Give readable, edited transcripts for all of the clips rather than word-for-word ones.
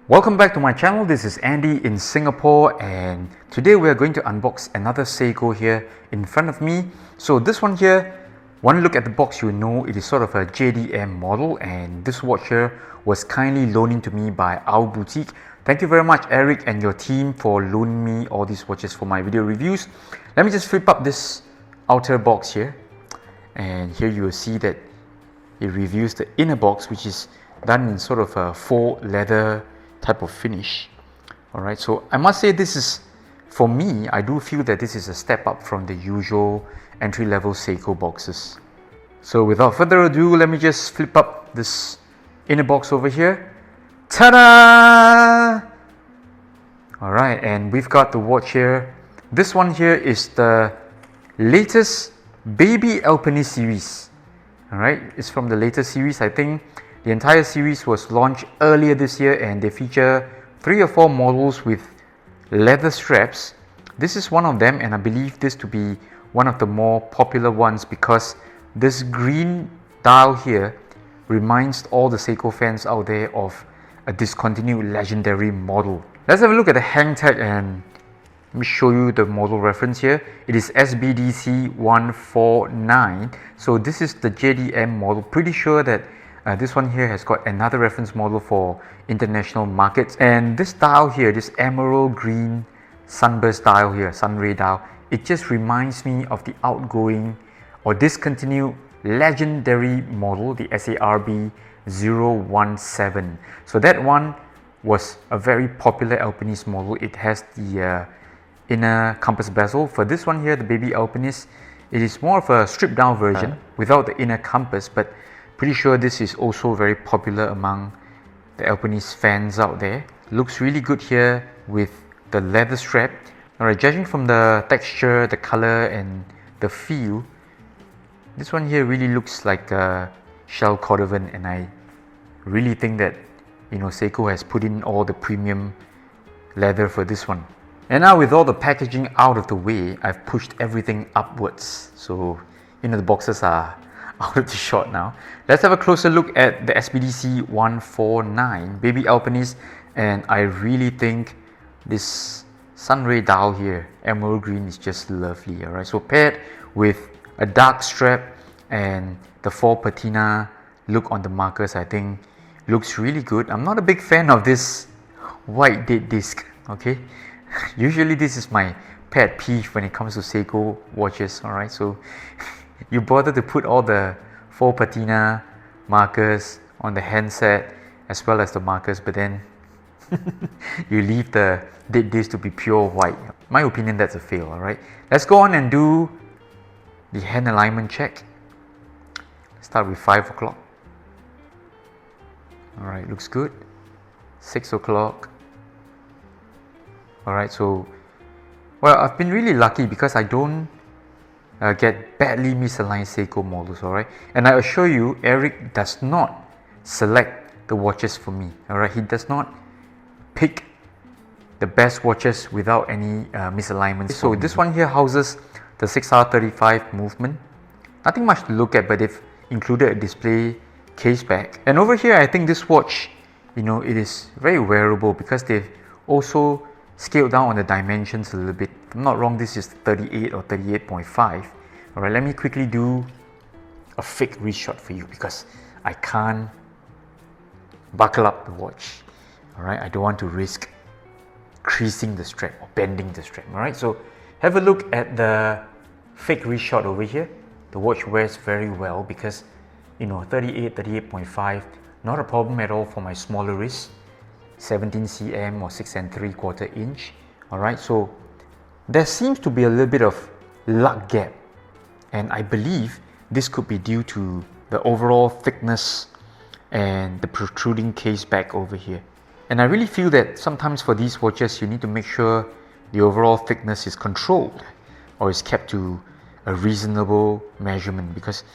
Welcome back to my channel. This is Andy in Singapore, and today we are going to unbox another Seiko here in front of me. So this one here, one look at the box, you know it is sort of a JDM model, and this watch here was kindly loaned to me by our boutique. Thank you very much, Eric and your team, for loaning me all these watches for my video reviews. Let me just flip up this outer box here, and here you will see that it reveals the inner box, which is done in sort of a faux leather type of finish. Alright, so I must say this is, for me, I do feel that this is a step up from the usual entry-level Seiko boxes. So without further ado, let me just flip up this inner box over here. Ta-da! Alright, and we've got the watch here. This one here is the latest Baby Alpinist series. Alright, it's from the latest series. I think the entire series was launched earlier this year, and they feature 3 or 4 models with leather straps. This is one of them, and I believe this to be one of the more popular ones because this green dial here reminds all the Seiko fans out there of a discontinued legendary model. Let's have a look at the hang tag and let me show you the model reference here. It is SBDC149. So this is the JDM model. Pretty sure that this one here has got another reference model for international markets. And this dial here, this emerald green sunburst dial here, sunray dial, it just reminds me of the outgoing or discontinued legendary model, the SARB 017. So that one was a very popular Alpinist model. It has the inner compass bezel. For this one here, the Baby Alpinist, it is more of a stripped down version without the inner compass, but pretty sure this is also very popular among the Alpinist fans out there. Looks really good here with the leather strap. Alright, judging from the texture, the color and the feel, this one here really looks like a shell cordovan, and I really think that, you know, Seiko has put in all the premium leather for this one. And now with all the packaging out of the way, I've pushed everything upwards. So, you know, the boxes are out of the shot now. Let's have a closer look at the SBDC149 Baby Alpinist, and I really think this sunray dial here, emerald green, is just lovely. Alright, so paired with a dark strap and the 4 patina look on the markers, I think looks really good. I'm not a big fan of this white date disc, okay? Usually this is my pet peeve when it comes to Seiko watches. Alright, so you bother to put all the 4 patina markers on the handset as well as the markers, but then you leave the date disc to be pure white. My opinion, that's a fail. Alright, let's go on and do the hand alignment check. Start with 5 o'clock. Alright, looks good. 6 o'clock. Alright, so, well, I've been really lucky because I don't get badly misaligned Seiko models, alright? And I assure you, Eric does not select the watches for me, alright? He does not pick the best watches without any misalignment. So this one here houses the 6R35 movement. Nothing much to look at, but they've included a display case back. And over here, I think this watch, you know, it is very wearable because they've also scaled down on the dimensions a little bit. If I'm not wrong, this is 38 or 38.5. Alright, let me quickly do a fake wrist shot for you because I can't buckle up the watch. Alright, I don't want to risk creasing the strap or bending the strap. Alright, so have a look at the fake wrist shot over here. The watch wears very well because, you know, 38, 38.5, not a problem at all for my smaller wrist. 17 cm or 6 3/4 inch. Alright, so there seems to be a little bit of lug gap, and I believe this could be due to the overall thickness and the protruding case back over here. And I really feel that sometimes for these watches you need to make sure the overall thickness is controlled or is kept to a reasonable measurement, because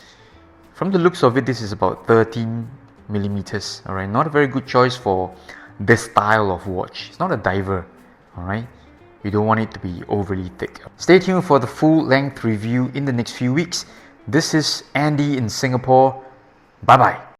from the looks of it, this is about 13 millimeters. Alright, not a very good choice for this style of watch. It's not a diver, alright? You don't want it to be overly thick. Stay tuned for the full length review in the next few weeks. This is Andy in Singapore. Bye bye.